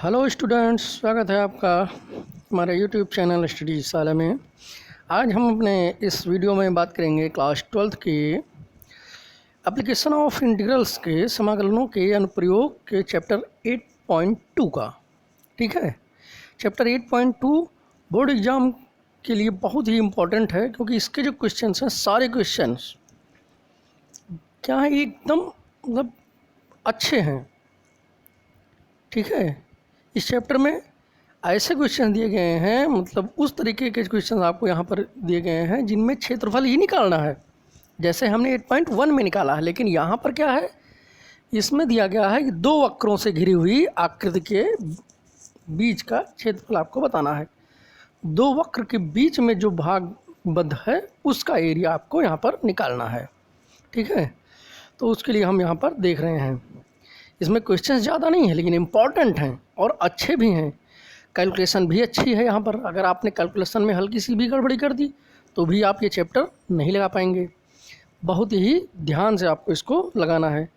Hello students, स्वागत है आपका हमारे यूट्यूब चैनल स्टडी साला में। आज हम अपने इस वीडियो में बात करेंगे क्लास 12th के एप्लीकेशन ऑफ इंटीग्रल्स के समाकलनों के अनुप्रयोग के चैप्टर 8.2 का। ठीक है, चैप्टर 8.2 बोर्ड एग्ज़ाम के लिए बहुत ही इम्पोर्टेंट है, क्योंकि इसके जो क्वेश्चंस हैं सारे क्वेश्चंस क्या है, एकदम मतलब अच्छे हैं। ठीक है, इस चैप्टर में ऐसे क्वेश्चन दिए गए हैं, मतलब उस तरीके के क्वेश्चन आपको यहाँ पर दिए गए हैं जिनमें क्षेत्रफल ही निकालना है, जैसे हमने 8.1 में निकाला है। लेकिन यहाँ पर क्या है, इसमें दिया गया है कि दो वक्रों से घिरी हुई आकृति के बीच का क्षेत्रफल आपको बताना है। दो वक्र के बीच में जो भाग बद्ध है उसका एरिया आपको यहाँ पर निकालना है। ठीक है, तो उसके लिए हम यहाँ पर देख रहे हैं। इसमें क्वेश्चंस ज़्यादा नहीं है, लेकिन इम्पॉर्टेंट हैं और अच्छे भी हैं। कैलकुलेशन भी अच्छी है यहाँ पर। अगर आपने कैलकुलेशन में हल्की सी भी गड़बड़ी कर दी तो भी आप ये चैप्टर नहीं लगा पाएंगे। बहुत ही ध्यान से आपको इसको लगाना है।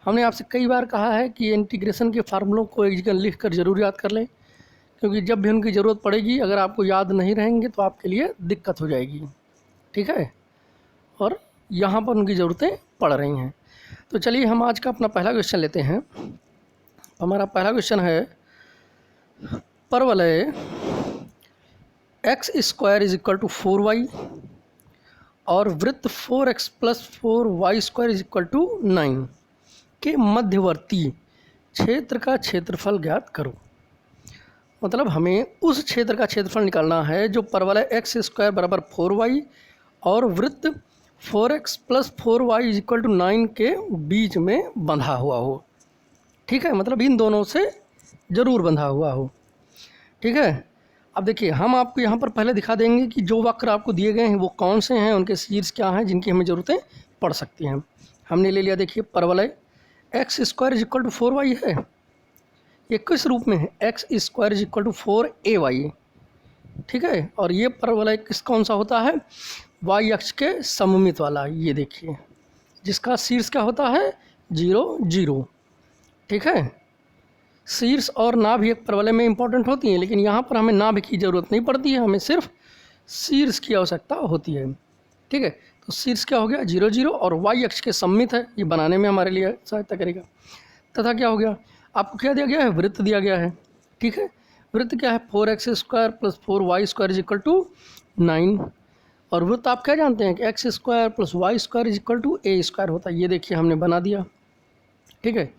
हमने आपसे कई बार कहा है कि इंटीग्रेशन के फार्मूलों को एक जगह लिख कर ज़रूर याद कर लें, क्योंकि जब भी उनकी ज़रूरत पड़ेगी, अगर आपको याद नहीं रहेंगे तो आपके लिए दिक्कत हो जाएगी। ठीक है, और यहाँ पर उनकी ज़रूरतें पड़ रही हैं। तो चलिए हम आज का अपना पहला क्वेश्चन लेते हैं। हमारा पहला क्वेश्चन है, परवलय x square is equal to 4y और वृत्त 4x plus 4y square is equal to 9 के मध्यवर्ती क्षेत्र का क्षेत्रफल ज्ञात करो। मतलब हमें उस क्षेत्र का क्षेत्रफल निकालना है जो परवलय x स्क्वायर बराबर 4y और वृत्त 4x plus 4y is equal to 9 के बीच में बंधा हुआ हो। ठीक है, मतलब इन दोनों से ज़रूर बंधा हुआ हो। ठीक है, अब देखिए हम आपको यहाँ पर पहले दिखा देंगे कि जो वक्र आपको दिए गए हैं वो कौन से हैं, उनके शीर्ष क्या हैं जिनकी हमें ज़रूरतें पड़ सकती हैं। हमने ले लिया, देखिए परवलय x square is equal to 4y है। ये किस रूप में है, x square is equal to 4ay। ठीक है, और ये परवलय किस कौन सा होता है, y अक्ष के सममित वाला। ये देखिए जिसका शीर्ष क्या होता है, 0 0। ठीक है, शीर्ष और नाभि एक परवलय में इंपॉर्टेंट होती हैं, लेकिन यहाँ पर हमें नाभि की ज़रूरत नहीं पड़ती है, हमें सिर्फ शीर्ष की आवश्यकता होती है। ठीक है, तो शीर्ष क्या हो गया, 0 0, और y अक्ष के सममित है, ये बनाने में हमारे लिए सहायता करेगा। तथा क्या हो गया, आपको क्या दिया गया है, वृत्त दिया गया है। ठीक है, वृत्त क्या है, 4x square plus 4y square is equal to 9। और वृत्त आप क्या जानते हैं कि x square plus y square is equal to a square होता है। ये देखिए हमने बना दिया। ठीक है,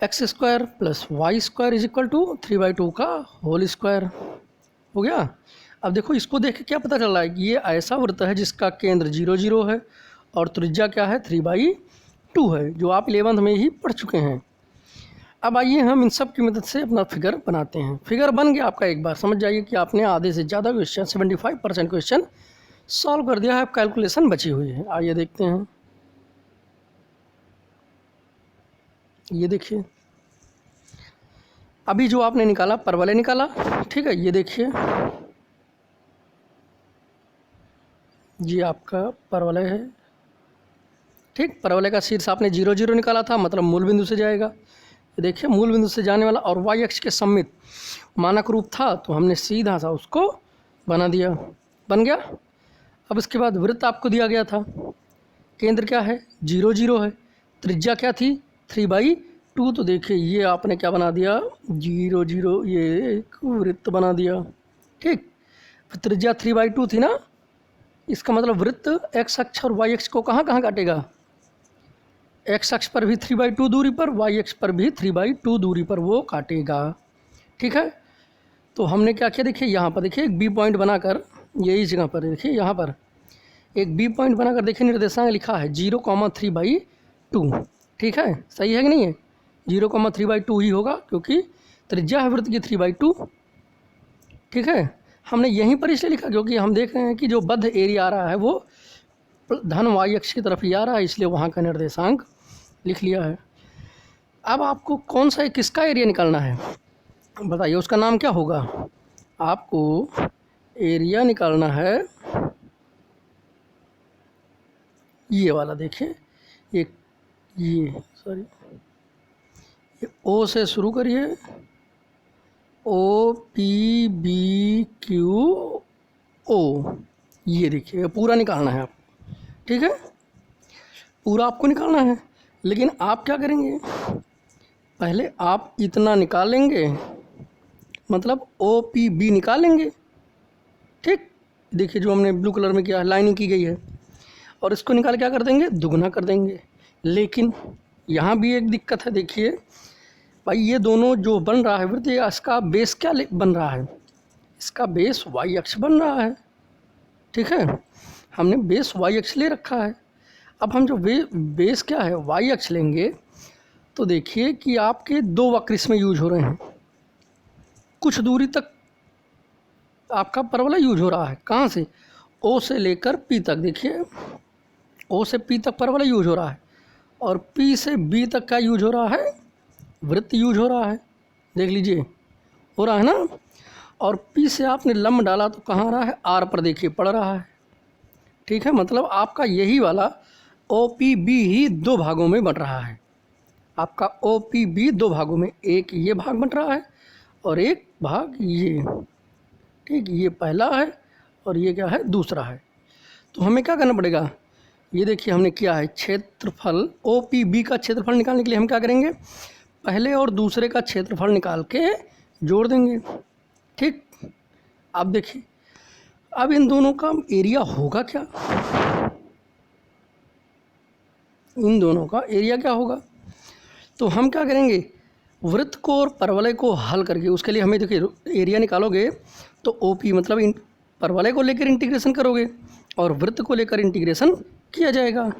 x square plus y square is equal to 3/2 का होल स्क्वायर हो गया। अब देखो इसको देख के क्या पता चल रहा है कि ये ऐसा वृत्त है जिसका केंद्र 0 0 है और त्रिज्या क्या है, 3/2 है, जो आप 11th में ही पढ़ चुके हैं। अब आइए हम इन सब की मदद से अपना फिगर बनाते हैं। फिगर बन गया आपका। एक बार समझ जाइए कि आपने आधे से ज़्यादा क्वेश्चन, 75% क्वेश्चन सॉल्व कर दिया है। अब कैलकुलेशन बची हुई है, आइए देखते हैं। ये देखिए अभी जो आपने निकाला, परवलय निकाला। ठीक है, ये देखिए ये आपका परवलय है। ठीक, परवलय का शीर्ष आपने 0 0 निकाला था, मतलब मूल बिंदु से जाएगा। ये देखिए मूल बिंदु से जाने वाला, और y अक्ष के सममित मानक रूप था तो हमने सीधा सा उसको बना दिया, बन गया। अब इसके बाद वृत्त आपको दिया गया था, केंद्र क्या है, 0 0 है, त्रिज्या क्या थी, 3/2। तो देखिए ये आपने क्या बना दिया, 0 0, ये एक वृत्त बना दिया। ठीक, त्रिज्या 3/2 थी ना, इसका मतलब वृत्त x अक्ष और y अक्ष को कहाँ कहाँ काटेगा, x अक्ष पर भी 3/2 दूरी पर, y अक्ष पर भी 3/2 दूरी पर वो काटेगा। ठीक है, तो हमने क्या किया, देखिए यहाँ पर देखिए एक बी पॉइंट बनाकर, यही जगह पर देखिए यहाँ पर एक बी पॉइंट बनाकर देखिए निर्देशांक लिखा है 0,3/2। ठीक है, सही है कि नहीं है, 0,3/2 ही होगा, क्योंकि त्रिज्या है वृत्त की 3/2। ठीक है, हमने यहीं पर इसलिए लिखा क्योंकि हम देख रहे हैं कि जो बद्ध एरिया आ रहा है वो धन वाई अक्ष की तरफ ही आ रहा है, इसलिए वहाँ का निर्देशांक लिख लिया है। अब आपको कौन सा किसका एरिया निकालना है बताइए, उसका नाम क्या होगा। आपको एरिया निकालना है ये वाला, देखिए ये सॉरी, ये ओ से शुरू करिए O P B Q O, ये देखिए पूरा निकालना है आप, ठीक है, पूरा आपको निकालना है। लेकिन आप क्या करेंगे, पहले आप इतना निकालेंगे, मतलब ओ पी बी निकालेंगे, ठीक, देखिए जो हमने ब्लू कलर में किया है, लाइनिंग की गई है, और इसको निकाल क्या कर देंगे, दुगना कर देंगे। लेकिन यहाँ भी एक दिक्कत है, देखिए भाई ये दोनों जो बन रहा है वृत्त, ये इसका बेस क्या बन रहा है, इसका बेस वाई अक्ष बन रहा है, ठीक है, हमने बेस वाई अक्ष ले रखा है। अब हम जो बेस क्या है वाई अक्ष लेंगे, तो देखिए कि आपके दो वक्र इसमें यूज हो रहे हैं, कुछ दूरी तक आपका परवलय यूज हो रहा है, कहाँ से, ओ से लेकर पी तक, देखिए ओ से पी तक परवलय यूज हो रहा है, और पी से बी तक का यूज हो रहा है, वृत्त यूज हो रहा है, देख लीजिए हो रहा है ना। और पी से आपने लंब डाला तो कहाँ रहा है, आर पर देखिए पड़ रहा है, ठीक है, मतलब आपका यही वाला ओ पी बी ही दो भागों में बन रहा है, आपका ओ पी बी दो भागों में, एक ये भाग बन रहा है और एक भाग ये, ठीक, ये पहला है और ये क्या है, दूसरा है। तो हमें क्या करना पड़ेगा, ये देखिए हमने किया है क्षेत्रफल, ओ पी बी का क्षेत्रफल निकालने के लिए हम क्या करेंगे, पहले और दूसरे का क्षेत्रफल निकाल के जोड़ देंगे, ठीक। अब देखिए अब इन दोनों का एरिया होगा क्या, इन दोनों का एरिया क्या होगा, तो हम क्या करेंगे, वृत्त को और परवलय को हल करके, उसके लिए हमें देखिए एरिया निकालोगे तो ओ पी मतलब परवलय को लेकर इंटीग्रेशन करोगे और वृत्त को लेकर इंटीग्रेशन किया जाएगा।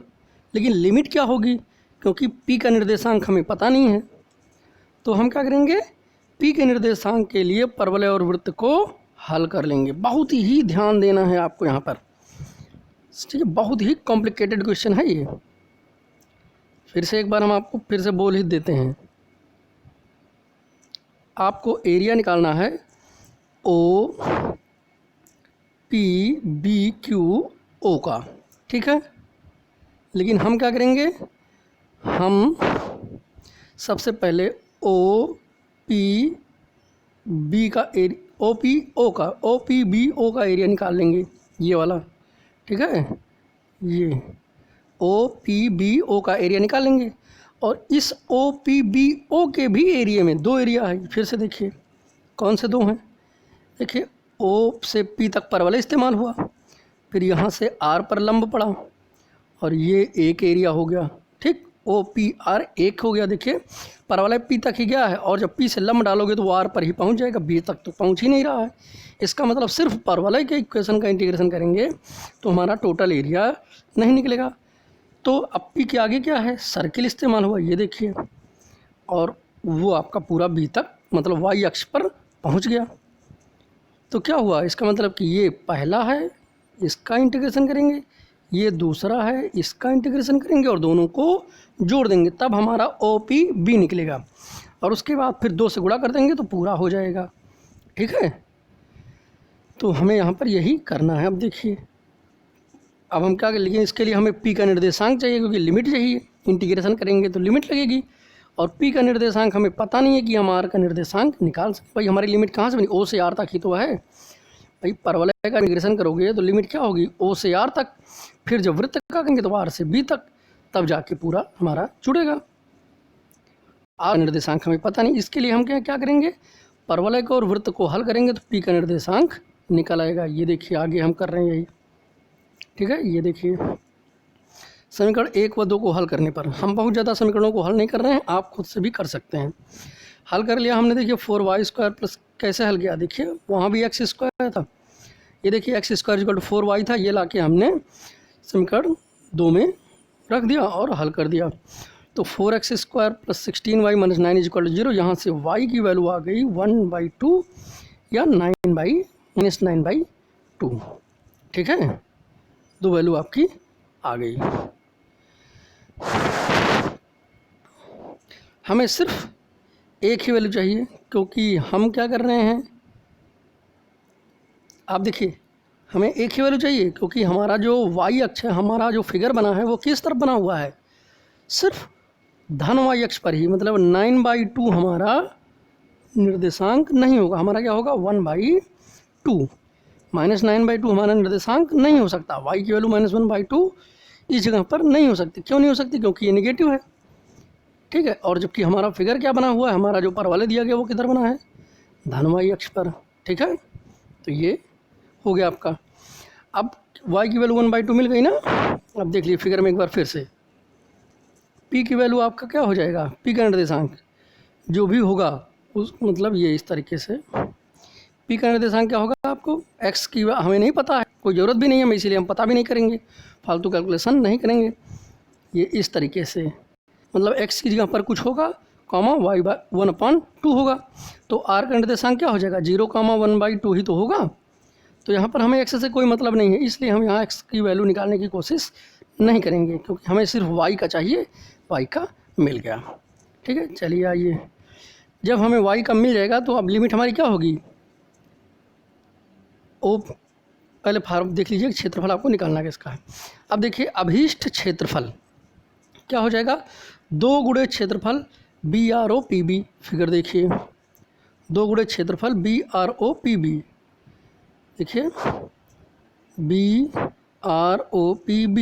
लेकिन लिमिट क्या होगी, क्योंकि पी का निर्देशांक हमें पता नहीं है, तो हम क्या करेंगे, पी के निर्देशांक के लिए परवलय और वृत्त को हल कर लेंगे। बहुत ही ध्यान देना है आपको यहाँ पर, ठीक है, बहुत ही कॉम्प्लिकेटेड क्वेश्चन है ये। फिर से एक बार हम आपको फिर से बोल ही देते हैं, आपको एरिया निकालना है O P B Q O का, ठीक है। लेकिन हम क्या करेंगे, हम सबसे पहले ओ पी बी का area, O P B O का एरिया निकाल लेंगे, ये वाला, ठीक है, ये ओ पी बी ओ का एरिया निकाल लेंगे। और इस ओ पी बी ओ के भी एरिया में दो एरिया है, फिर से देखिए कौन से दो हैं, देखिए ओ से पी तक परवलय इस्तेमाल हुआ, फिर यहाँ से आर पर लंब पड़ा, और ये एक एरिया हो गया, ठीक, ओ पी आर एक हो गया, देखिए परवलय पी तक ही गया है, और जब पी से लंब डालोगे तो वो आर पर ही पहुँच जाएगा, बी तक तो पहुँच ही नहीं रहा है। इसका मतलब सिर्फ परवलय के इक्वेशन का इंटीग्रेशन करेंगे तो हमारा टोटल एरिया नहीं निकलेगा। तो अब पी के आगे क्या है, सर्किल इस्तेमाल हुआ, ये देखिए, और वो आपका पूरा बी तक मतलब वाई अक्ष पर पहुंच गया। तो क्या हुआ, इसका मतलब कि ये पहला है, इसका इंटीग्रेशन करेंगे, ये दूसरा है, इसका इंटीग्रेशन करेंगे और दोनों को जोड़ देंगे, तब हमारा ओ पी बी निकलेगा, और उसके बाद फिर 2 से गुणा कर देंगे तो पूरा हो जाएगा, ठीक है। तो हमें यहाँ पर यही करना है। अब देखिए अब हम क्या कर, लेकिन इसके लिए हमें पी का निर्देशांक चाहिए, क्योंकि लिमिट चाहिए, इंटीग्रेशन करेंगे तो लिमिट लगेगी, और पी का निर्देशांक हमें पता नहीं है कि हम आर का निर्देशांक निकाल सकते। भाई हमारी लिमिट कहाँ से बनी, ओ से आर तक ही तो है भाई, परवलय का इंटीग्रेशन करोगे तो लिमिट क्या होगी, ओ से आर तक, फिर जब वृत्त का करेंगे तो आर से बी तक, तब जाके पूरा हमारा जुड़ेगा। आर निर्देशांक हमें पता नहीं, इसके लिए हम क्या करेंगे, परवलय को और वृत्त को हल करेंगे तो पी का निर्देशांक निकल आएगा। ये देखिए आगे हम कर रहे हैं यही, ठीक है। ये देखिए समीकरण 1 व 2 को हल करने पर, हम बहुत ज़्यादा समीकरणों को हल नहीं कर रहे हैं, आप खुद से भी कर सकते हैं। हल कर लिया हमने, देखिए 4y² प्लस कैसे हल किया, देखिए वहाँ भी x² था, ये देखिए x² = 4y था, ये लाके हमने समीकरण 2 में रख दिया और हल कर दिया। तो 4x² प्लस 16y - 9 = 0, यहाँ से y की वैल्यू आ गई 1/2 या -9/2, ठीक है, 2 वैल्यू आपकी आ गई। हमें सिर्फ एक ही वैल्यू चाहिए, क्योंकि हम क्या कर रहे हैं, आप देखिए हमें एक ही वैल्यू चाहिए, क्योंकि हमारा जो y अक्ष है, हमारा जो फिगर बना है वो किस तरफ बना हुआ है, सिर्फ धन y अक्ष पर ही, मतलब 9/2 हमारा निर्देशांक नहीं होगा, हमारा क्या होगा 1/2। -9/2 हमारा निर्देशांक नहीं हो सकता, y की वैल्यू -1/2 इस जगह पर नहीं हो सकती। क्यों नहीं हो सकती? क्योंकि ये नेगेटिव है, ठीक है। और जबकि हमारा फिगर क्या बना हुआ है, हमारा जो परवलय दिया गया वो किधर बना है, धन y अक्ष पर, ठीक है। तो ये हो गया आपका। अब y की वैल्यू 1/2 मिल गई ना। अब देख लीजिए फिगर में एक बार फिर से, p की वैल्यू आपका क्या हो जाएगा, p का निर्देशांक जो भी होगा उस मतलब ये इस तरीके से p का निर्देशांक क्या होगा आपको, x की हमें नहीं पता है, कोई ज़रूरत भी नहीं है, इसीलिए हम पता भी नहीं करेंगे, फालतू कैलकुलेशन नहीं करेंगे। ये इस तरीके से मतलब x की जगह पर कुछ होगा कॉमा y/1/2 होगा। तो r का निर्देशांक क्या हो जाएगा, 0, 1/2 ही तो होगा। तो यहाँ पर हमें x से कोई मतलब नहीं है, इसलिए हम यहाँ x की वैल्यू निकालने की कोशिश नहीं करेंगे, क्योंकि हमें सिर्फ y का चाहिए, y का मिल गया, ठीक है। चलिए आइए, जब हमें y का मिल जाएगा तो अब लिमिट हमारी क्या होगी, ओ पहले फार्म देख लीजिए, क्षेत्रफल आपको निकालना है इसका। अब देखिए अभीष्ट क्षेत्रफल क्या हो जाएगा, 2 गुणे क्षेत्रफल BROPB, फिगर देखिए 2 गुणे क्षेत्रफल BROPB, देखिए BROPB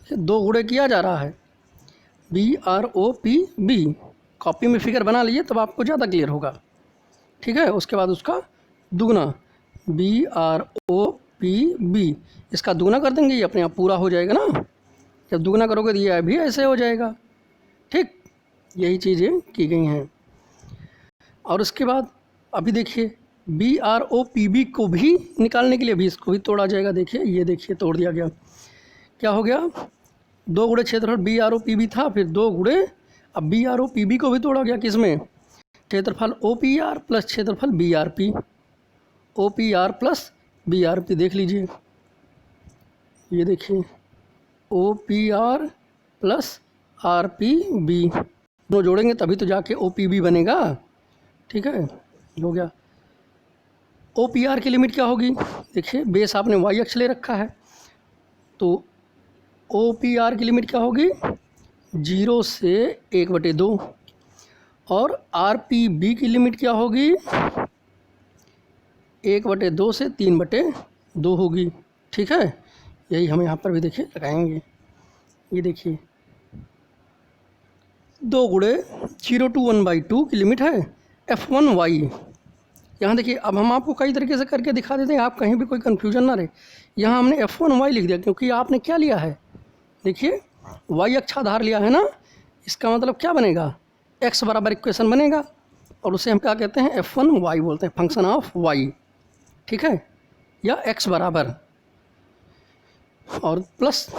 2 गुणे किया जा रहा है, BROPB। कॉपी में फिगर बना लीजिए तब आपको ज़्यादा क्लियर होगा, ठीक है। उसके बाद उसका दुगना BROPB, इसका दुगना कर देंगे, ये अपने आप पूरा हो जाएगा ना। जब दुगना करोगे तो ये भी ऐसे हो जाएगा, ठीक। यही चीज़ें की गई हैं। और उसके बाद अभी देखिए BROPB को भी निकालने के लिए भी इसको भी तोड़ा जाएगा। देखिए ये देखिए तोड़ दिया गया, क्या हो गया, 2 गुणे क्षेत्रफल BROPB था, फिर 2 गुणे अब BROPB को भी तोड़ा गया किसमें, क्षेत्रफल OPR प्लस क्षेत्रफल BRP, OPR प्लस BRP देख लीजिए, ये देखिए OPR प्लस RPB, दोनों जोड़ेंगे तभी तो जाके OPB बनेगा, ठीक है। हो गया। OPR की लिमिट क्या होगी, देखिए बेस आपने y अक्ष ले रखा है, तो OPR की लिमिट क्या होगी, 0 से 1/2, और RPB की लिमिट क्या होगी, 1/2 से 3/2 होगी, ठीक है। यही हम यहाँ पर भी देखिए लगाएंगे, ये देखिए 2 गुणे 0 to 1/2 की लिमिट है F1y। यहाँ देखिए अब हम आपको कई तरीके से करके दिखा देते हैं, आप कहीं भी कोई कन्फ्यूजन ना रहे। यहाँ हमने F1y लिख दिया क्योंकि आपने क्या लिया है, देखिए y अक्षाधार लिया है ना, इसका मतलब क्या बनेगा, x बराबर इक्वेशन बनेगा, और उसे हम क्या कहते हैं, F1y बोलते हैं, फंक्शन ऑफ y, ठीक है, या x बराबर, और प्लस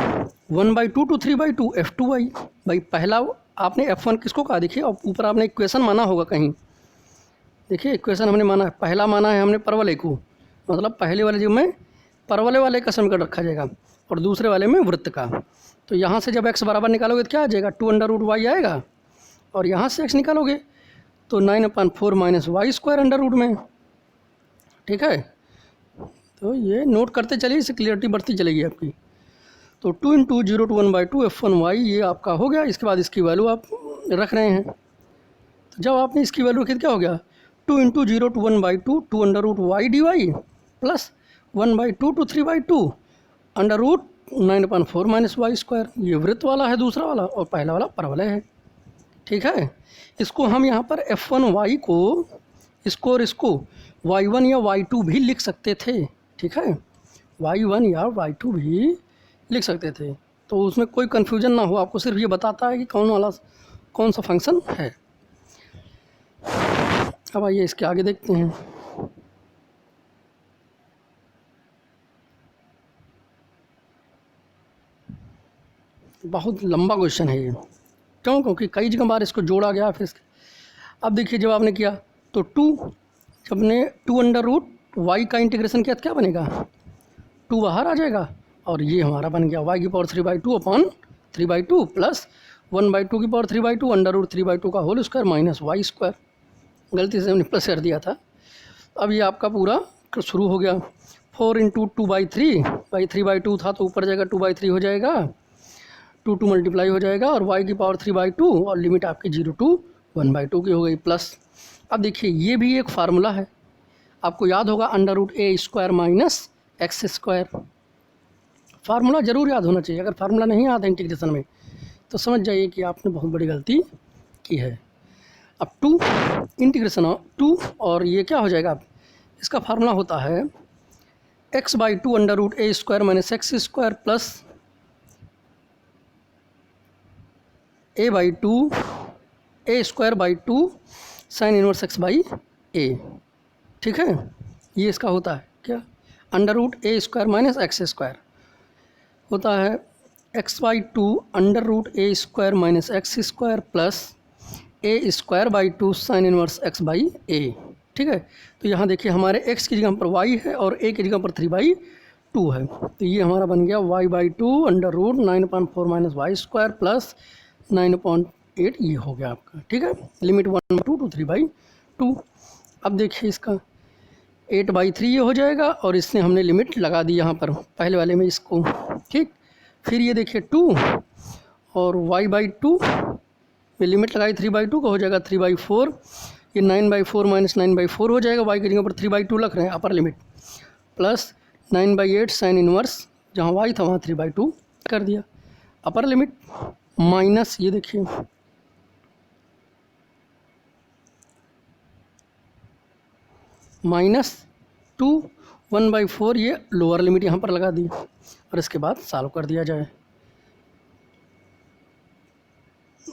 1/2 to 3/2 F2y। भाई पहला आपने F1 किसको कहा, देखिए और ऊपर आपने इक्वेशन माना होगा कहीं, देखिए इक्वेशन हमने माना है, पहला माना है हमने परवलय को, मतलब पहले वाले जो में परवलय वाले का समीकरण रखा जाएगा और दूसरे वाले में वृत्त का। तो यहाँ से जब x बराबर निकालोगे तो क्या आ जाएगा, 2√y आएगा, और यहाँ से x निकालोगे तो 9/4 - y² अंडर रूट में, ठीक है। तो ये नोट करते चलिए, इससे क्लियरिटी बढ़ती चलेगी आपकी। तो 2 × 0 to 1/2 F1y ये आपका हो गया। इसके बाद इसकी वैल्यू आप रख रहे हैं, तो जब आपने इसकी वैल्यू रखी तो क्या हो गया, 2 × 0 to 1/2 2√y dy plus 1/2 to 3/2 under root 9/4 - y²। ये वृत्त वाला है दूसरा वाला, और पहला वाला परवलय है, ठीक है। इसको हम यहाँ पर F1y को इसको y1 या y2 भी लिख सकते थे, ठीक है, y1 या y2 भी लिख सकते थे, तो उसमें कोई कन्फ्यूजन ना हो, आपको सिर्फ ये बताता है कि कौन सा फंक्शन है। अब आइए इसके आगे देखते हैं। बहुत लंबा क्वेश्चन है ये, क्यों, क्योंकि कई जगह बार इसको जोड़ा गया फिर। अब देखिए जब आपने किया तो 2, जब ने 2√y का इंटीग्रेशन किया तो क्या बनेगा, 2 बाहर आ जाएगा, और ये हमारा बन गया y⁴/2 प्लस 1/2 अंडर रूट 3/2 का होल स्क्वायर माइनस y²। गलती से हमने प्लस कर दिया था। अब ये आपका पूरा शुरू हो गया। 4 × 2/3, 3/2 था तो ऊपर जाएगा 2/3 हो जाएगा, 2 मल्टीप्लाई हो जाएगा, और y⁴/2 और लिमिट आपकी 0 to 1/2 की हो गई प्लस। अब देखिए ये भी एक फार्मूला है, आपको याद होगा √a² माइनस x²। फार्मूला ज़रूर याद होना चाहिए, अगर फार्मूला नहीं याद है इंटीग्रेशन में तो समझ जाइए कि आपने बहुत बड़ी गलती की है। अब 2 इंटीग्रेशन ऑफ 2 और ये क्या हो जाएगा, अब इसका फार्मूला होता है x/2 √a² minus x² plus a/2 sine inverse x/a। ठीक है, ये इसका होता है क्या, √a² माइनस x² होता है x/2 √a² minus x² plus a²/2 sine inverse x/a। ठीक है, तो यहाँ देखिए हमारे x की जगह पर y है और a की जगह पर 3/2 है, तो ये हमारा बन गया y/2 √9/4 माइनस y² प्लस 9/8, ये हो गया आपका। ठीक है, लिमिट 1/2 to 3/2। अब देखिए इसका 8/3 ये हो जाएगा और इसने हमने लिमिट लगा दी यहाँ पर पहले वाले में इसको। ठीक, फिर ये देखिए 2 और y/2 में लिमिट लगाई 3/2 का हो जाएगा 3/4। ये 9/4 माइनस 9/4 हो जाएगा, y की जगह पर 3/2 रख रहे हैं upper limit, plus 9/8 sine inverse, जहाँ y था वहाँ 3/2 कर दिया अपर लिमिट, माइनस ये देखिए -2 1/4, ये लोअर लिमिट यहाँ पर लगा दी और इसके बाद सॉल्व कर दिया जाए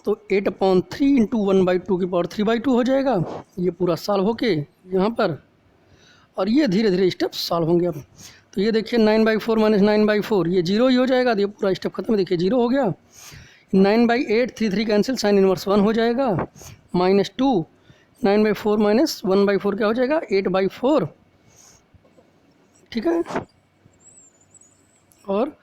तो 8/3 इंटू 1/2 की पावर 3/2 हो जाएगा। ये पूरा सॉल्व होके यहाँ पर, और ये धीरे धीरे स्टेप सॉल्व होंगे। अब तो ये देखिए 9/4 माइनस 9/4, ये 0 ही हो जाएगा, तो ये पूरा स्टेप खत्म, देखिए 0 हो गया। 9/8 3 कैंसिल, साइन इनवर्स 1 हो जाएगा, -2 9/4 माइनस 1/4 क्या हो जाएगा 8/4। ठीक है, और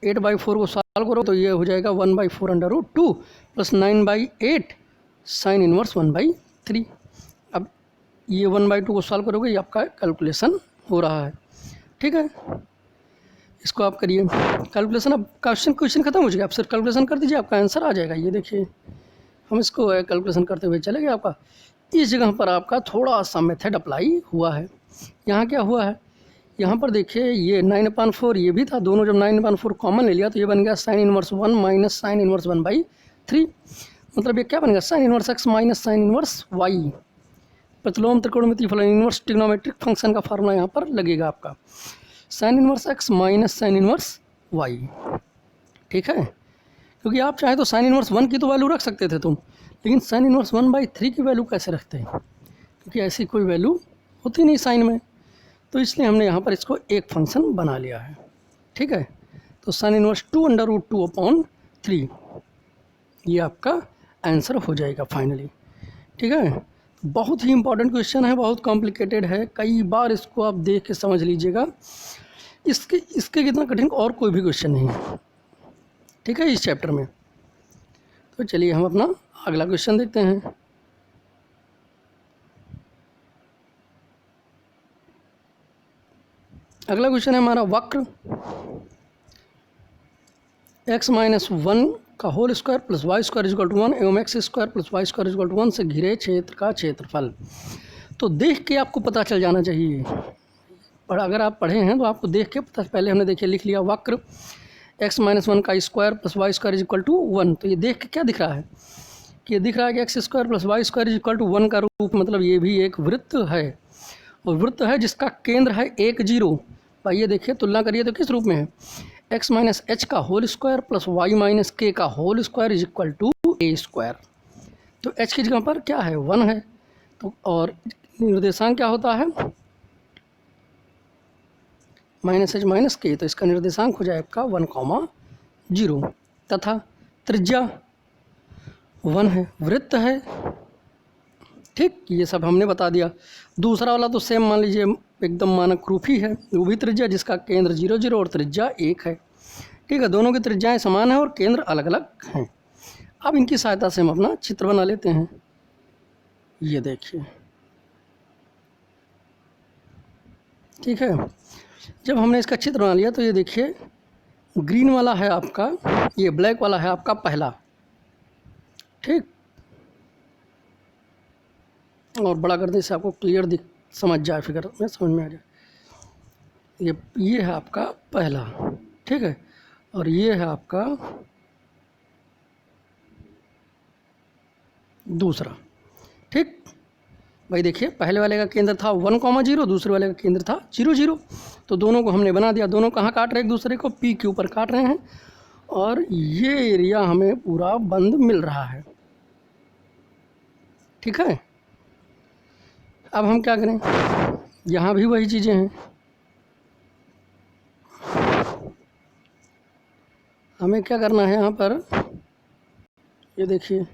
8/4 को सॉल्व करो तो ये हो जाएगा 1/4 प्लस 9/8 साइन इनवर्स 1/3। अब ये 1/2 को सॉल्व करोगे, ये आपका कैलकुलेशन हो रहा है। ठीक है, इसको आप करिए कैलकुलेशन। अब क्वेश्चन खत्म हो जाएगा, आप सिर्फ कैलकुलेशन कर दीजिए, आपका आंसर आ जाएगा। ये देखिए हम इसको कैलकुलेशन करते हुए चले गए। आपका इस जगह पर आपका थोड़ा सा मेथड अप्लाई हुआ है। यहाँ क्या हुआ है, यहाँ पर देखिए ये 9/4 ये भी था, दोनों जब 9/4 कॉमन ले लिया तो ये बन गया sine inverse 1 minus sine inverse 1/3। मतलब ये क्या बन गया, sine inverse x minus sine inverse y। प्रतिलोम त्रिकोणमितीय फलन इनवर्स ट्रिग्नोमेट्रिक फंक्शन का फार्मूला यहाँ पर लगेगा आपका, sine inverse x minus sine inverse y। ठीक है, क्योंकि आप चाहे तो साइन इनवर्स 1 की तो वैल्यू रख सकते थे तुम, लेकिन साइन इनवर्स 1/3 की वैल्यू कैसे रखते हैं, क्योंकि ऐसी कोई वैल्यू होती नहीं साइन में, तो इसलिए हमने यहाँ पर इसको एक फंक्शन बना लिया है। ठीक है, तो साइन इनवर्स 2 √2/3 ये आपका आंसर हो जाएगा फाइनली। ठीक है, बहुत ही इंपॉर्टेंट क्वेश्चन है, बहुत कॉम्प्लिकेटेड है, कई बार इसको आप देख के समझ लीजिएगा। इसके कितना कठिन और कोई भी क्वेश्चन नहीं है। ठीक है, इस चैप्टर में। तो चलिए हम अपना अगला क्वेश्चन देखते हैं। अगला क्वेश्चन है हमारा, वक्र x-1 का होल स्क्वायर प्लस y² = 1 एवं x² प्लस y² = 1 से घिरे क्षेत्र का क्षेत्रफल। तो देख के आपको पता चल जाना चाहिए, पर अगर आप पढ़े हैं तो आपको देख के पता, पहले हमने देखिए लिख लिया वक्र x-1 का स्क्वायर प्लस y² = 1। तो ये देख के क्या दिख रहा है कि ये दिख रहा है कि x² प्लस y² = 1 का रूप, मतलब ये भी एक वृत्त है, और वृत्त है जिसका केंद्र है 1 0। आइए देखिए तुलना करिए तो किस रूप में है, x माइनस h का whole square plus y minus k का होल स्क्वायर = a²। तो h की जगह पर क्या है 1 है, तो और निर्देशांक क्या होता है -h माइनस k, तो इसका निर्देशांक हो जाए आपका 1, 0 तथा त्रिज्या 1 है, वृत्त है। ठीक, ये सब हमने बता दिया। दूसरा वाला तो सेम मान लीजिए एकदम मानक रूप ही है, वो भी त्रिज्या जिसका केंद्र 0 0 और त्रिज्या 1 है। ठीक है, दोनों की त्रिज्याएं समान हैं और केंद्र अलग अलग हैं। अब इनकी सहायता से हम अपना चित्र बना लेते हैं। ये देखिए, ठीक है, जब हमने इसका चित्र बना लिया तो ये देखिए ग्रीन वाला है आपका, ये ब्लैक वाला है आपका पहला। ठीक, और बड़ा कर दें इससे आपको क्लियर दिख समझ जाए, फिगर में समझ में आ जाए। ये है आपका पहला, ठीक है, और ये है आपका दूसरा। ठीक भाई, देखिए पहले वाले का केंद्र था 1,0, दूसरे वाले का केंद्र था 0,0। तो दोनों को हमने बना दिया। दोनों कहाँ काट रहे हैं एक दूसरे को? पी के ऊपर काट रहे हैं, और ये एरिया हमें पूरा बंद मिल रहा है। ठीक है, अब हम क्या करें? यहाँ भी वही चीज़ें हैं, हमें क्या करना है यहाँ पर? ये देखिए,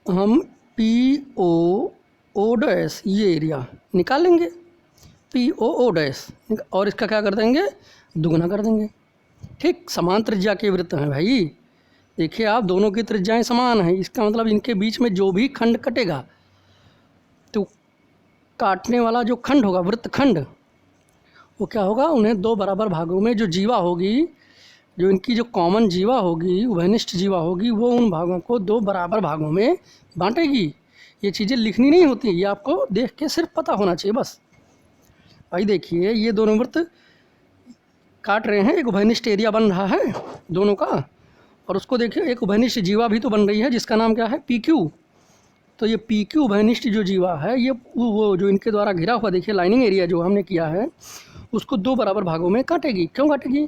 हम पी ओ डैश ये एरिया निकाल लेंगे, पी ओ डैश, और इसका क्या कर देंगे? दुगना कर देंगे। ठीक, समान त्रिज्या के वृत्त हैं भाई। देखिए आप, दोनों की त्रिज्याएं समान हैं, इसका मतलब इनके बीच में जो भी खंड कटेगा, तो काटने वाला जो खंड होगा, वृत्त खंड, वो क्या होगा? उन्हें दो बराबर भागों में जो जीवा होगी, जो इनकी जो कॉमन जीवा होगी, उभयनिष्ठ जीवा होगी, वो उन भागों को दो बराबर भागों में बांटेगी। ये चीज़ें लिखनी नहीं होती, ये आपको देख के सिर्फ पता होना चाहिए बस। भाई देखिए, ये दोनों वृत्त काट रहे हैं, एक उभयनिष्ठ एरिया बन रहा है दोनों का, और उसको देखिए एक उभयनिष्ठ जीवा भी तो बन रही है जिसका नाम क्या है? P Q. तो ये पी क्यू उभयनिष्ठ जो जीवा है, ये वो जो इनके द्वारा घिरा हुआ, देखिए लाइनिंग एरिया जो हमने किया है, उसको दो बराबर भागों में काटेगी। क्यों काटेगी?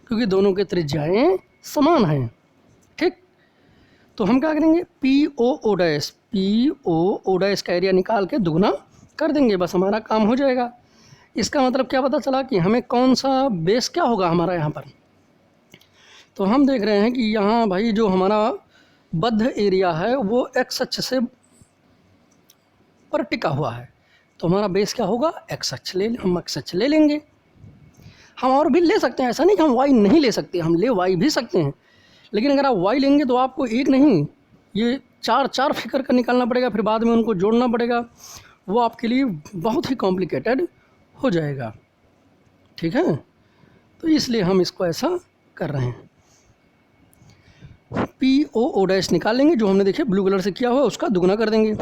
क्योंकि दोनों के त्रिज्याएँ समान हैं। ठीक, तो हम क्या करेंगे? पी ओ डैश का एरिया निकाल के दुगना कर देंगे, बस हमारा काम हो जाएगा। इसका मतलब क्या पता चला कि हमें कौन सा बेस क्या होगा हमारा यहाँ पर। तो हम देख रहे हैं कि यहाँ भाई जो हमारा बद्ध एरिया है वो एक्स अक्ष से पर टिका हुआ है, तो हमारा बेस क्या होगा? एक्स अक्ष हम एक्स अक्ष ले लेंगे। हम और भी ले सकते हैं, ऐसा नहीं कि हम वाई नहीं ले सकते, हम ले वाई भी सकते हैं, लेकिन अगर आप वाई लेंगे तो आपको एक नहीं, ये चार फिगर का निकालना पड़ेगा, फिर बाद में उनको जोड़ना पड़ेगा, वो आपके लिए बहुत ही कॉम्प्लिकेटेड हो जाएगा। ठीक है, तो इसलिए हम इसको ऐसा कर रहे हैं। पी ओ डैश निकाल लेंगे, जो हमने देखिए ब्लू कलर से किया हुआ है, उसका दुगना कर देंगे।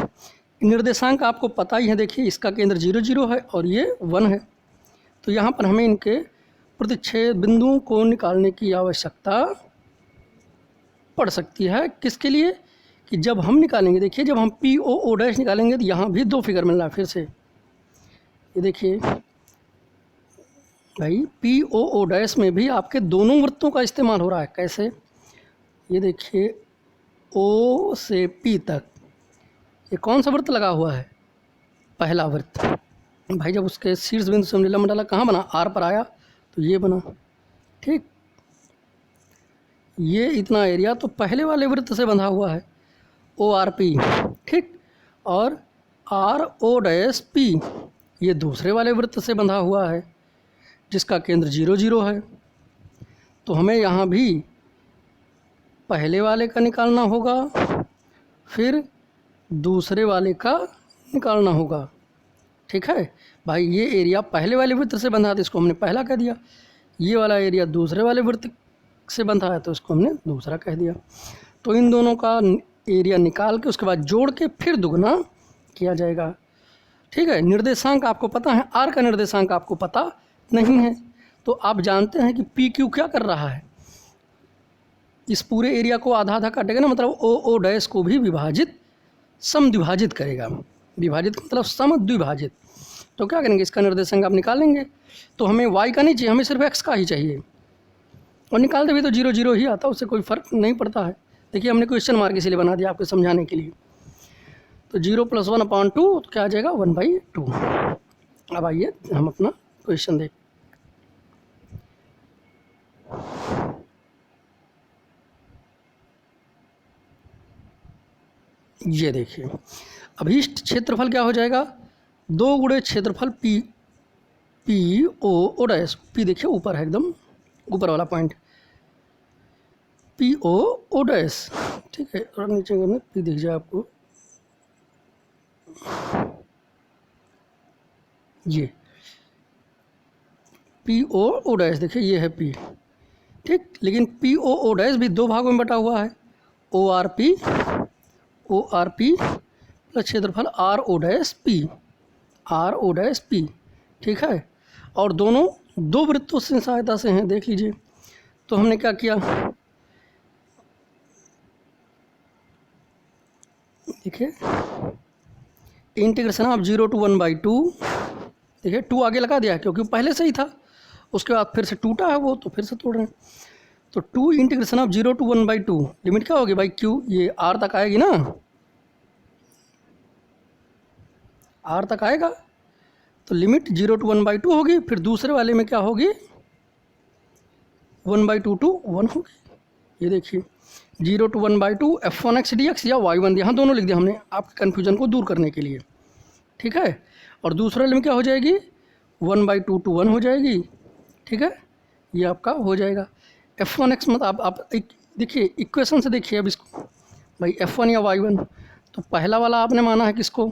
निर्देशांक आपको पता ही है, देखिए इसका केंद्र 0,0 है और ये 1 है, तो यहाँ पर हमें इनके प्रतिच्छेद बिंदुओं को निकालने की आवश्यकता पड़ सकती है। किसके लिए? कि जब हम निकालेंगे, देखिए जब हम पी ओ डैश निकालेंगे तो यहाँ भी दो फिगर मिल रहा है फिर से। ये देखिए भाई, पी ओ डैश में भी आपके दोनों वृत्तों का इस्तेमाल हो रहा है। कैसे? ये देखिए, ओ से पी तक ये कौन सा वृत्त लगा हुआ है? पहला वृत्त। भाई जब उसके शीर्ष बिंदु से हमने लंब डाला, कहाँ बना? आर पर आया, तो ये बना। ठीक, ये इतना एरिया तो पहले वाले वृत्त से बंधा हुआ है, ओ आर पी। ठीक, और आर ओ डैश पी ये दूसरे वाले वृत्त से बंधा हुआ है जिसका केंद्र 0,0 है। तो हमें यहाँ भी पहले वाले का निकालना होगा, फिर दूसरे वाले का निकालना होगा। ठीक है भाई, ये एरिया पहले वाले वृत्त से बंधा था, इसको हमने पहला कह दिया। ये वाला एरिया दूसरे वाले वृत्त से बंधा है, तो इसको हमने दूसरा कह दिया। तो इन दोनों का एरिया निकाल के उसके बाद जोड़ के फिर दुगना किया जाएगा। ठीक है, निर्देशांक आपको पता है, आर का निर्देशांक आपको पता नहीं है, तो आप जानते हैं कि पी क्यू क्या कर रहा है? इस पूरे एरिया को आधा आधा काटेगा ना, मतलब ओ डैश को भी विभाजित समद्विभाजित करेगा। विभाजित मतलब समद्विभाजित। तो क्या करेंगे? इसका निर्देशांक आप निकालेंगे, तो हमें वाई का नहीं चाहिए, हमें सिर्फ एक्स का ही चाहिए, और निकालते भी तो 0,0 ही आता है, उससे कोई फ़र्क नहीं पड़ता है। देखिए हमने क्वेश्चन मार्क इसीलिए बना दिया आपको समझाने के लिए। तो 0 + 1/2 तो क्या आ जाएगा? 1/2। अब आइए हम अपना क्वेश्चन देख। ये देखिए, अभीष्ट क्षेत्रफल क्या हो जाएगा? 2 गुणे क्षेत्रफल पी ओ डैश। पी देखिए ऊपर है, एकदम ऊपर वाला पॉइंट, पी ओ डैश। ठीक है, और नीचे में पी दिख जाए आपको, ये पी ओ डैश देखिए, ये है पी। ठीक, लेकिन पी ओ डैश भी दो भागों में बटा हुआ है, ओ आर पी प्लस क्षेत्रफल आर ओ डैश पी, ठीक है। और दोनों दो वृत्तों से सहायता से हैं, देख लीजिए। तो हमने क्या किया, देखिए इंटीग्रेशन ऑफ 0 to 1/2, देखिए 2 आगे लगा दिया क्योंकि पहले से ही था, उसके बाद फिर से टूटा है वो, तो फिर से तोड़ रहे हैं। तो 2 इंटीग्रेशन ऑफ 0 to 1/2, लिमिट क्या होगी भाई क्यू, ये आर तक आएगी ना, आर तक आएगा, तो लिमिट 0 to 1/2 होगी। फिर दूसरे वाले में क्या होगी, 1/2 to 1 होगी। ये देखिए 0 to 1/2 f1x dx या y1, यहाँ दोनों लिख दिया हमने आपके कन्फ्यूजन को दूर करने के लिए, ठीक है। और दूसरा लिमिट क्या हो जाएगी, 1/2 to 1 हो जाएगी, ठीक है। ये आपका हो जाएगा f1x, मतलब आप देखिए इक्वेशन से देखिए अब इसको भाई, f1 या y1, तो पहला वाला आपने माना है किसको,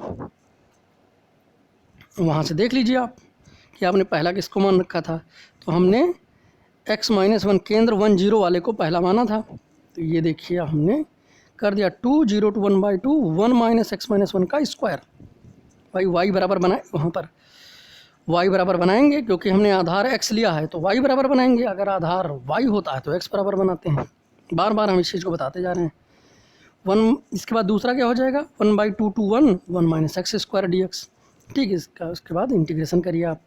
वहाँ से देख लीजिए आप कि आपने पहला किसको मान रखा था। तो हमने x-1 केंद्र 1 0 वाले को पहला माना था। तो ये देखिए हमने कर दिया 2 0 to 1/2 1 - x-1 का स्क्वायर, भाई y बराबर बनाए, वहाँ पर y बराबर बनाएंगे क्योंकि हमने आधार x लिया है तो y बराबर बनाएंगे। अगर आधार y होता है तो x बराबर बनाते हैं, बार बार हम इस चीज़ को बताते जा रहे हैं। 1, इसके बाद दूसरा क्या हो जाएगा, 1/2 to 1 x² dx, ठीक है। इसका उसके बाद इंटीग्रेशन करिए आप।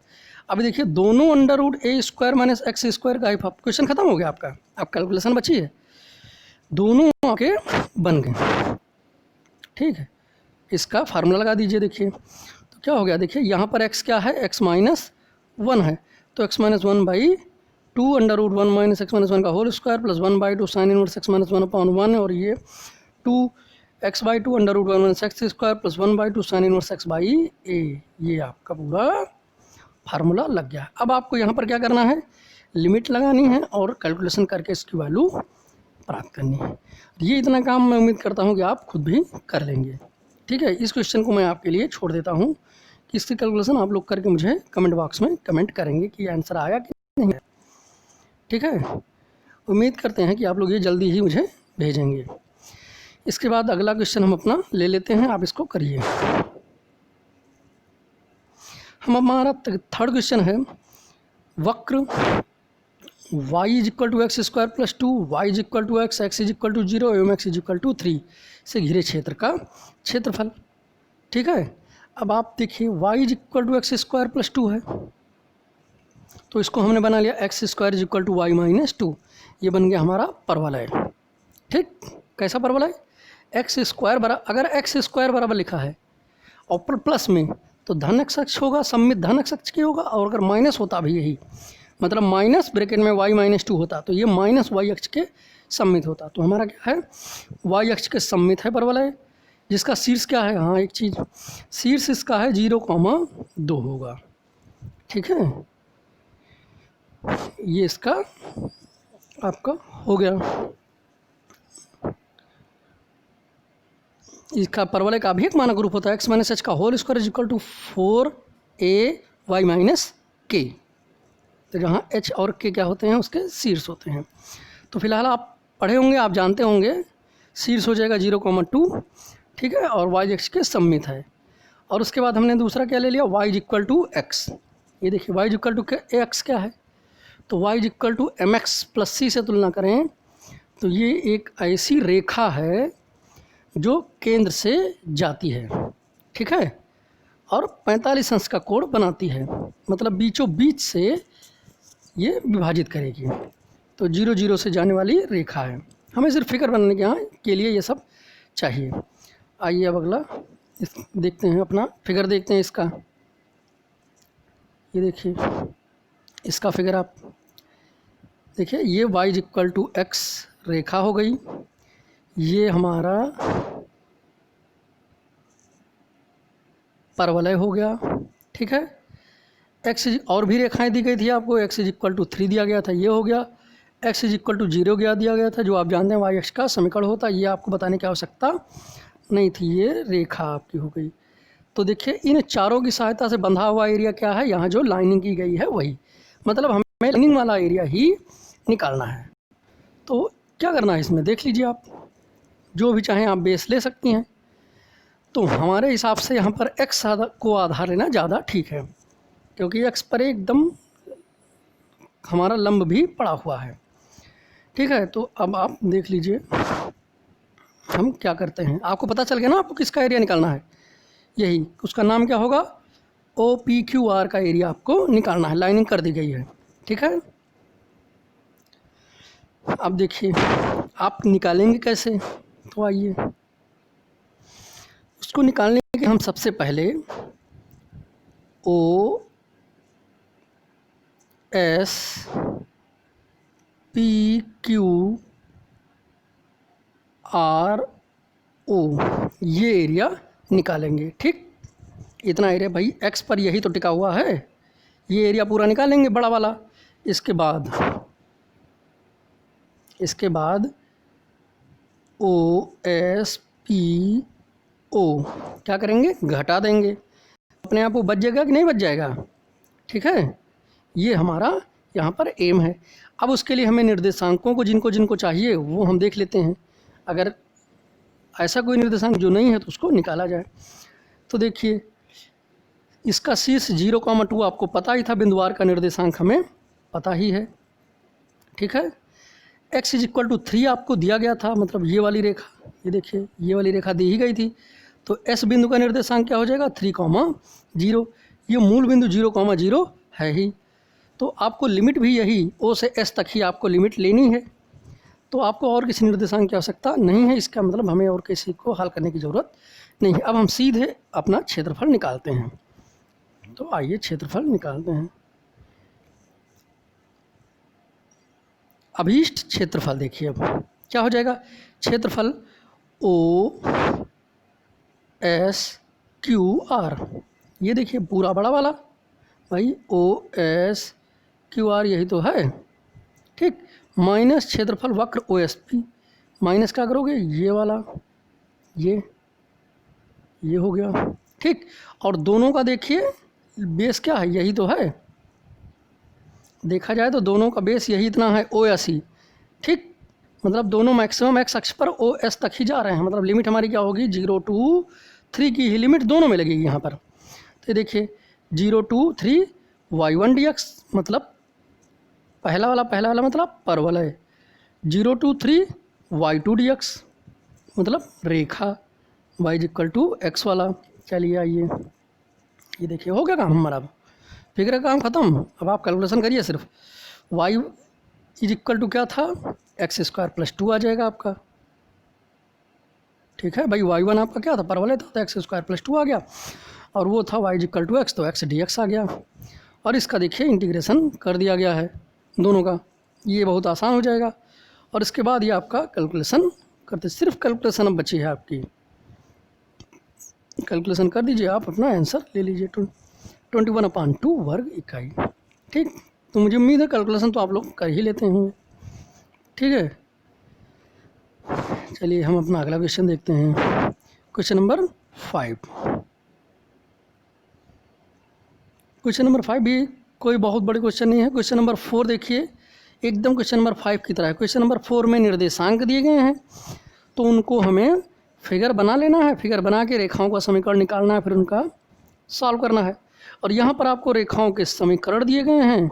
अभी देखिए दोनों √a² - x² का आप क्वेश्चन खत्म हो गया आपका, अब कैलकुलेशन बची है, दोनों आके बन गए, ठीक है। इसका फार्मूला लगा दीजिए, देखिए तो क्या हो गया, देखिए यहाँ पर x क्या है, x-1 है, तो x-1/2 √1 - x-1 का whole square plus 1/2 sin inverse x-1/1, और ये 2x/2 √1 x² plus 1/2 sin inverse x/a, ये आपका पूरा फार्मूला लग गया। अब आपको यहाँ पर क्या करना है, लिमिट लगानी है और कैलकुलेशन करके इसकी वैल्यू प्राप्त करनी है। ये इतना काम मैं उम्मीद करता हूँ कि आप खुद भी कर लेंगे, ठीक है। इस क्वेश्चन को मैं आपके लिए छोड़ देता हूँ कि इसकी कैलकुलेशन आप लोग करके मुझे कमेंट बॉक्स में कमेंट करेंगे कि आंसर आया कि नहीं है, ठीक है। उम्मीद करते हैं कि आप लोग ये जल्दी ही मुझे भेजेंगे। इसके बाद अगला क्वेश्चन हम अपना ले लेते हैं, आप इसको करिए। हमारा थर्ड क्वेश्चन है, वक्र y = x² + 2 y = x, x = 0 एवं x = 3 से घिरे क्षेत्र का क्षेत्रफल, ठीक है। अब आप देखिए y = x² + 2 है, तो इसको हमने बना लिया x² = y - 2, ये बन गया हमारा परवलय, ठीक। कैसा परवलय, x² बराबर, अगर x² बराबर लिखा है और प्लस में तो धन अक्ष होगा, सम्मित धन अक्ष की होगा, और अगर माइनस होता भी यही, मतलब माइनस ब्रैकेट में y - 2 होता तो ये माइनस y अक्ष के सम्मित होता। तो हमारा क्या है, y अक्ष के सम्मित है परवलय, जिसका शीर्ष क्या है, हाँ एक चीज़, शीर्ष इसका है 0,2 होगा, ठीक है। ये इसका आपका हो गया। इसका परवलय का भी एक मानक रूप होता है x - h का होल स्क्वायर = 4ay - k, तो जहाँ h और k क्या होते हैं, उसके शीर्ष होते हैं। तो फिलहाल आप पढ़े होंगे, आप जानते होंगे, शीर्ष हो जाएगा 0,2, ठीक है, और y अक्ष के सम्मित है। और उसके बाद हमने दूसरा क्या ले लिया, y = x, ये देखिए y = x क्या है, तो y = mx + c से तुलना करें तो ये एक ऐसी रेखा है जो केंद्र से जाती है, ठीक है, और 45 अंश का कोण बनाती है, मतलब बीचों बीच से ये विभाजित करेगी। तो 0 0 से जाने वाली रेखा है, हमें सिर्फ फिगर बनाने के लिए ये सब चाहिए। आइए अब अगला देखते हैं, अपना फिगर देखते हैं इसका। ये देखिए इसका फिगर आप देखिए, ये y = x रेखा हो गई, ये हमारा परवलय हो गया, ठीक है। x और भी रेखाएं दी गई थी आपको, x = 3 दिया गया था, ये हो गया, x = 0 दिया गया था, जो आप जानते हैं y अक्ष का समीकरण होता है, ये आपको बताने की आवश्यकता नहीं थी, ये रेखा आपकी हो गई। तो देखिए इन चारों की सहायता से बंधा हुआ एरिया क्या है, यहाँ जो लाइनिंग की गई है वही, मतलब हमें लाइनिंग वाला एरिया ही निकालना है। तो क्या करना है इसमें, देख लीजिए आप, जो भी चाहें आप बेस ले सकती हैं। तो हमारे हिसाब से यहाँ पर x को आधार लेना ज़्यादा ठीक है, क्योंकि x पर एकदम हमारा लंब भी पड़ा हुआ है। ठीक है, तो अब आप देख लीजिए हम क्या करते हैं। आपको पता चल गया ना आपको किसका एरिया निकालना है, यही उसका नाम क्या होगा, OPQR का एरिया आपको निकालना है। लाइनिंग कर दी गई है। ठीक है, अब देखिए आप निकालेंगे कैसे, तो आइए उसको निकालने के हम सबसे पहले OSPQRO ये एरिया निकालेंगे। ठीक, इतना एरिया भाई x पर यही तो टिका हुआ है, ये एरिया पूरा निकालेंगे बड़ा वाला। इसके बाद OSPO क्या करेंगे, घटा देंगे। अपने आप वो बच जाएगा कि नहीं बच जाएगा। ठीक है, ये हमारा यहाँ पर एम है। अब उसके लिए हमें निर्देशांकों को जिनको जिनको चाहिए वो हम देख लेते हैं। अगर ऐसा कोई निर्देशांक जो नहीं है तो उसको निकाला जाए। तो देखिए इसका शीर्ष 0,2 आपको पता ही था, बिंदुवार का निर्देशांक हमें पता ही है। ठीक है, x = 3 आपको दिया गया था, मतलब ये वाली रेखा, ये देखिए ये वाली रेखा दी ही गई थी। तो s बिंदु का निर्देशांक क्या हो जाएगा, 3,0। ये मूल बिंदु 0,0 है ही, तो आपको लिमिट भी यही O से S तक ही आपको लिमिट लेनी है। तो आपको और किसी निर्देशांक की आवश्यकता नहीं है, इसका मतलब हमें और किसी को हल करने की ज़रूरत नहीं है। अब हम सीधे अपना क्षेत्रफल निकालते हैं। तो आइए क्षेत्रफल निकालते हैं। अभीष्ट क्षेत्रफल देखिए अब क्या हो जाएगा, क्षेत्रफल OSQR, ये देखिए पूरा बड़ा वाला भाई OSQR यही तो है। ठीक, माइनस क्षेत्रफल वक्र OSP, माइनस क्या करोगे, ये वाला, ये हो गया। ठीक, और दोनों का देखिए बेस क्या है, यही तो है। देखा जाए तो दोनों का बेस यही इतना है, OSE। ठीक, मतलब दोनों मैक्सिमम x अक्ष पर OS तक ही जा रहे हैं। मतलब लिमिट हमारी क्या होगी, 0 to 3 की ही लिमिट दोनों में लगेगी यहाँ पर। तो देखिए 0 to 3 y1 dx, मतलब पहला वाला मतलब परवलय। 0 to 3 y2 dx, मतलब रेखा y = x वाला। चलिए आइए, ये देखिए हो गया काम हमारा, फिगर का काम ख़त्म। अब आप कैलकुलेशन करिए सिर्फ। y = क्या था, x² + 2 आ जाएगा आपका। ठीक है भाई, y1 आपका क्या था, परवलय था, तो x² + 2 आ गया, और वो था y = x, तो x dx आ गया। और इसका देखिए इंटीग्रेशन कर दिया गया है दोनों का, ये बहुत आसान हो जाएगा। और इसके बाद ये आपका कैलकुलेशन करते, सिर्फ कैलकुलेशन अब बची है आपकी। कैलकुलेशन कर दीजिए, आप अपना आंसर ले लीजिए, 21/2 वर्ग इकाई। ठीक, तो मुझे उम्मीद है कैलकुलेशन तो आप लोग कर ही लेते होंगे। ठीक है, चलिए हम अपना अगला क्वेश्चन देखते हैं। Question number 5। क्वेश्चन नंबर 5 भी कोई बहुत बड़े क्वेश्चन नहीं है। क्वेश्चन नंबर 4 देखिए, एकदम क्वेश्चन नंबर 5 की तरह है। क्वेश्चन नंबर 4 में निर्देशांक दिए गए हैं, तो उनको हमें फिगर बना लेना है। फिगर बना के रेखाओं का समीकरण निकालना है, फिर उनका सॉल्व करना है। और यहाँ पर आपको रेखाओं के समीकरण दिए गए हैं,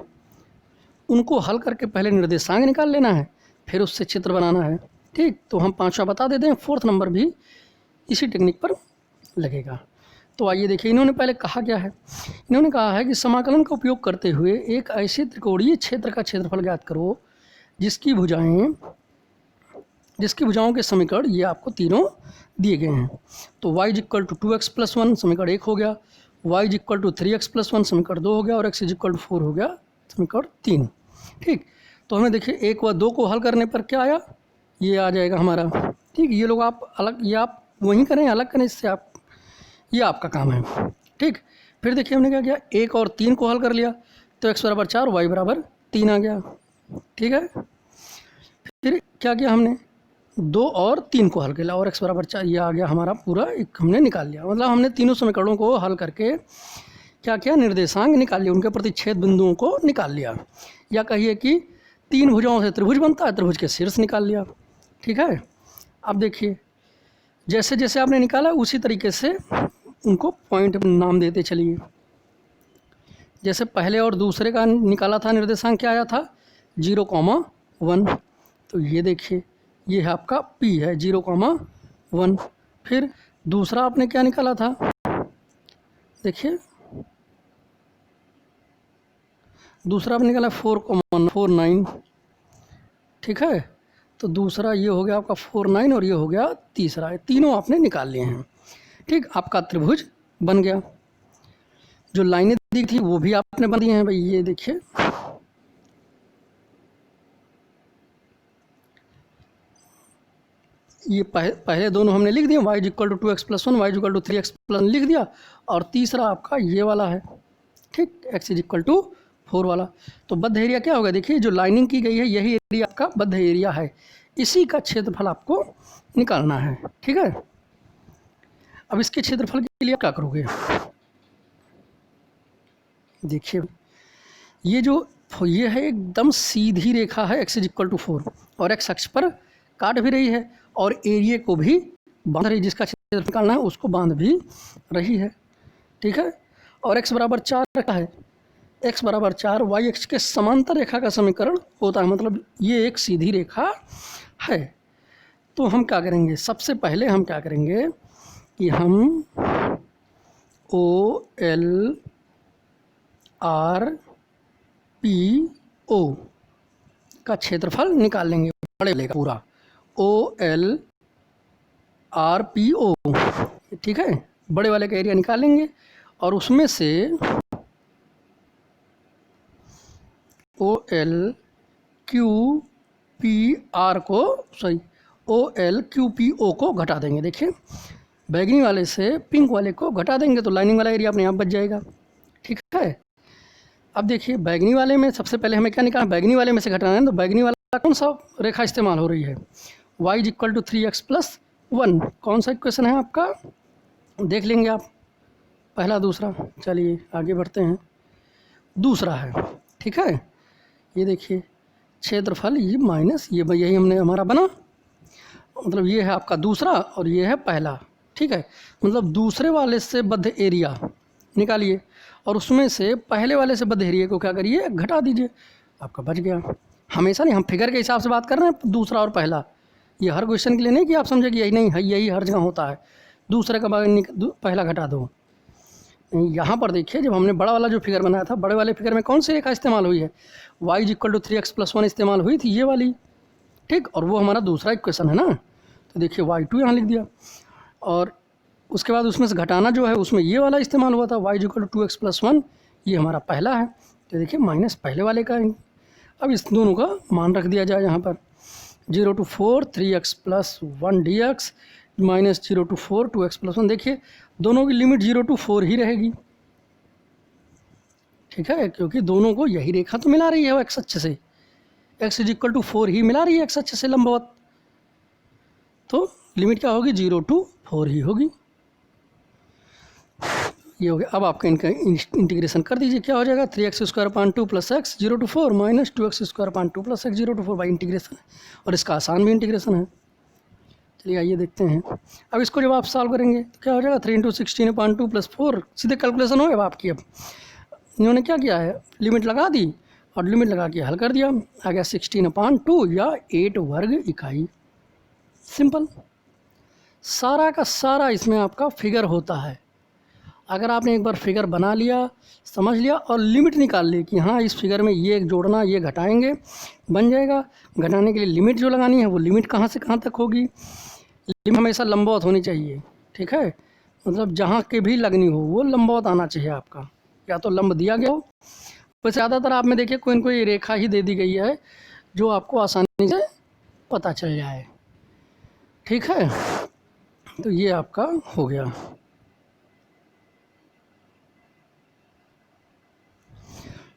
उनको हल करके पहले निर्देशांक निकाल लेना है, फिर उससे चित्र बनाना है। ठीक, तो हम 5वां बता देते हैं, 4th नंबर भी इसी टेक्निक पर लगेगा। तो आइए देखिए, इन्होंने पहले कहा क्या है। इन्होंने कहा है कि समाकलन का उपयोग करते हुए एक ऐसे त्रिकोणीय क्षेत्र का क्षेत्रफल ज्ञात करो जिसकी भुजाओं के समीकरण ये आपको तीनों दिए गए हैं। तो y = 2x + 1 समीकरण 1 हो गया, y = 3x + 1 समीकरण 2 हो गया, और x = 4 हो गया समीकरण 3। ठीक, तो हमें देखिए 1 व 2 को हल करने पर क्या आया, ये आ जाएगा हमारा। ठीक, ये लोग आप अलग, ये आप वहीं करें, अलग करें, इससे आप, ये आपका काम है। ठीक, फिर देखिए हमने क्या किया, 1 और 3 को हल कर लिया, तो x = 4 y = 3 आ गया। ठीक है, फिर क्या किया हमने, 2 और 3 को हल कर लिया, और x = 4 ये आ गया हमारा पूरा, एक हमने निकाल लिया। मतलब हमने तीनों समीकरणों को हल करके क्या किया, निर्देशांक निकाल लिया, उनके प्रतिच्छेद बिंदुओं को निकाल लिया। या कहिए कि 3 भुजाओं से त्रिभुज बनता है, त्रिभुज के शीर्ष निकाल लिया। ठीक है, अब देखिए जैसे जैसे आपने निकाला उसी तरीके से उनको पॉइंट नाम देते चलिए। जैसे पहले और दूसरे का निकाला था निर्देशांक क्या आया था 0,1। तो ये देखिए ये है आपका P है 0,1। फिर दूसरा आपने क्या निकाला था, देखिए दूसरा आपने निकाला 4,49। ठीक है, तो दूसरा ये हो गया आपका 49 और ये हो गया तीसरा है, तीनों आपने निकाल लिए हैं। ठीक, आपका त्रिभुज बन गया। जो लाइनें दी थी वो भी आपने बना दी हैं भाई, ये देखिए ये पहले दोनों हमने लिख दिए, y = 2x + 1, y = 3x + 1 लिख दिया। और तीसरा आपका ये वाला है, ठीक, x = 4 वाला। तो बद्ध एरिया क्या होगा, देखिए जो लाइनिंग की गई है यही एरिया आपका बद्ध एरिया है, इसी का क्षेत्रफल आपको निकालना है। ठीक है, अब इसके क्षेत्रफल के लिए क्या करोगे, देखिए ये है एकदम सीधी रेखा है, x = 4 और x अक्ष पर काट भी रही है और एरिया को भी बांध रही है, जिसका क्षेत्रफल निकालना है उसको बांध भी रही है। ठीक है, और x = 4 रखा है, x = 4 y अक्ष के समांतर रेखा का समीकरण होता है, मतलब ये एक सीधी रेखा है। तो हम क्या करेंगे, सबसे पहले हम क्या करेंगे कि हम OLRPO का क्षेत्रफल निकाल लेंगे, बड़े वाले का पूरा OLRPO। ठीक है, बड़े वाले का एरिया निकाल लेंगे और उसमें से OLQPO को घटा देंगे। देखिए बैगनी वाले से पिंक वाले को घटा देंगे तो लाइनिंग वाला एरिया अपने आप बच जाएगा। ठीक है, अब देखिए बैगनी वाले में सबसे पहले हमें क्या निकालना, बैगनी वाले में से घटाना है। तो बैगनी वाला कौन सा रेखा इस्तेमाल हो रही है, y = 3x + 1। कौन सा इक्वेशन है आपका, देख लेंगे आप, पहला दूसरा। चलिए आगे बढ़ते हैं, दूसरा है। ठीक है, ये देखिए क्षेत्रफल ये माइनस ये, यही हमने हमारा बना, मतलब ये है आपका दूसरा और ये है पहला। ठीक है, मतलब दूसरे वाले से बद्ध एरिया निकालिए और उसमें से पहले वाले से बद्ध एरिया को क्या करिए, घटा दीजिए, आपका बच गया। हमेशा नहीं, हम फिगर के हिसाब से बात कर रहे हैं, दूसरा और पहला, ये हर क्वेश्चन के लिए नहीं कि आप समझे कि यही नहीं है, यही हर जगह होता है, दूसरे का पहला घटा दो। यहाँ पर देखिए जब हमने बड़ा वाला जो फिगर बनाया था, बड़े वाले फिगर में कौन सी रेखा इस्तेमाल हुई है, y = 3x + 1 इस्तेमाल हुई थी, ये वाली। ठीक, और वो हमारा दूसरा इक्वेशन है ना, तो देखिए y2 यहाँ लिख दिया और उसके बाद उसमें से घटाना जो है उसमें ये वाला इस्तेमाल हुआ था, y = 2x + 1, ये हमारा पहला है। तो देखिए माइनस पहले वाले का। अब इस दोनों का मान रख दिया जाए यहाँ पर, 0 to 4 3x + 1 dx -0 to 4 2x + 1। देखिए दोनों की लिमिट 0 to 4 ही रहेगी। ठीक है, क्योंकि दोनों को यही रेखा तो मिला रही है वो x अक्ष से, x = 4 ही मिला रही है x अक्ष से लंबवत, तो लिमिट क्या होगी, 0 to 4 ही होगी। ये हो गया। अब आपका इनका इंटीग्रेशन कर दीजिए, क्या हो जाएगा, 3x² / 2 + x 0 to 4 -2x² / 2 + x 0 to 4 by integration है, और इसका आसान भी इंटीग्रेशन है। चलिए आइए देखते हैं। अब इसको जब आप सॉल्व करेंगे तो क्या हो जाएगा, 3 × 16/2 + 4, सीधे कैलकुलेशन हो गया आपकी। अब इन्होंने क्या किया है, लिमिट लगा दी और लिमिट लगा के हल कर दिया, आ गया 16/2 या 8 वर्ग इकाई। सिंपल, सारा का सारा इसमें आपका फिगर होता है। अगर आपने एक बार फिगर बना लिया, समझ लिया और लिमिट निकाल ली कि हाँ इस फिगर में ये जोड़ना ये घटाएंगे, बन जाएगा। घटाने के लिए लिमिट जो लगानी है वो लिमिट कहाँ से कहाँ तक होगी, लिमिट हमेशा लंबवत होनी चाहिए। ठीक है, मतलब जहाँ के भी लगनी हो वो लंबवत आना चाहिए आपका, या तो लंब दिया गया हो। वैसे ज़्यादातर आप में देखिए कोई न कोई रेखा ही दे दी गई है जो आपको आसानी से पता चल जाए। ठीक है, तो ये आपका हो गया।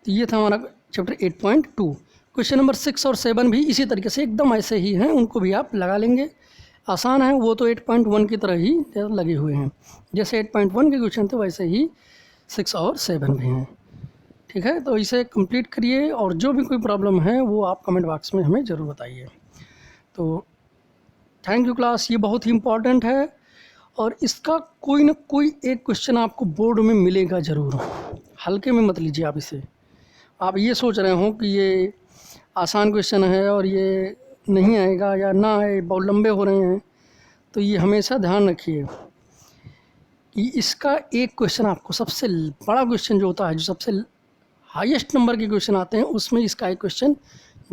तो ये था हमारा चैप्टर 8.2। क्वेश्चन नंबर 6 और 7 भी इसी तरीके से एकदम ऐसे ही हैं, उनको भी आप लगा लेंगे, आसान है। वो तो 8.1 की तरह ही लगे हुए हैं, जैसे 8.1 के क्वेश्चन थे वैसे ही 6 और 7 भी हैं। ठीक है, तो इसे कंप्लीट करिए और जो भी कोई प्रॉब्लम है वो आप कमेंट बॉक्स में हमें ज़रूर बताइए। तो थैंक यू क्लास, ये बहुत ही इम्पॉर्टेंट है और इसका कोई ना कोई एक क्वेश्चन आपको बोर्ड में मिलेगा ज़रूर, हल्के में मत लीजिए आप इसे। आप ये सोच रहे हो कि ये आसान क्वेश्चन है और ये नहीं आएगा या ना आए, बहुत लंबे हो रहे हैं, तो ये हमेशा ध्यान रखिए कि इसका एक क्वेश्चन आपको, सबसे बड़ा क्वेश्चन जो होता है, जो सबसे हाईएस्ट नंबर के क्वेश्चन आते हैं, उसमें इसका एक क्वेश्चन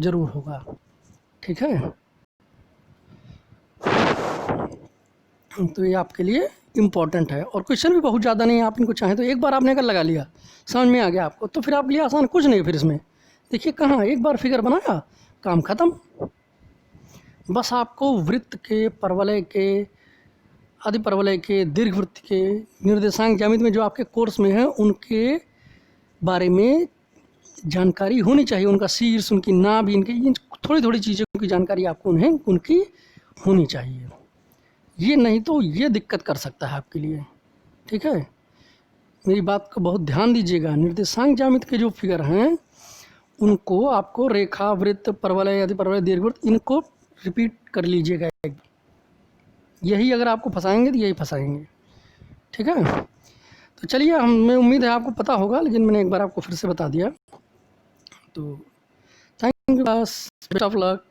ज़रूर होगा। ठीक है, तो ये आपके लिए इम्पॉर्टेंट है और क्वेश्चन भी बहुत ज़्यादा नहीं है। आप इनको चाहें तो एक बार आपने अगर लगा लिया, समझ में आ गया आपको, तो फिर आपके लिए आसान कुछ नहीं। फिर इसमें देखिए कहाँ, एक बार फिगर बनाया, काम ख़त्म। बस आपको वृत्त के, परवलय के, अधिपरवलय के, दीर्घवृत्त के, निर्देशांक ज्यामिति में जो आपके कोर्स में है उनके बारे में जानकारी होनी चाहिए। उनका शीर्ष, उनकी नाभ, इनकी थोड़ी थोड़ी चीज़ों की जानकारी आपको उनकी होनी चाहिए। ये नहीं तो ये दिक्कत कर सकता है आपके लिए। ठीक है, मेरी बात को बहुत ध्यान दीजिएगा। निर्देशांक ज्यामिति के जो फिगर हैं उनको आपको रेखा, वृत्त, परवलय, अधिपरवलय, दीर्घवृत्त, इनको रिपीट कर लीजिएगा। यही अगर आपको फंसाएंगे तो यही फंसाएंगे। ठीक है, तो चलिए, हमें उम्मीद है आपको पता होगा, लेकिन मैंने एक बार आपको फिर से बता दिया। तो thank you, best of luck.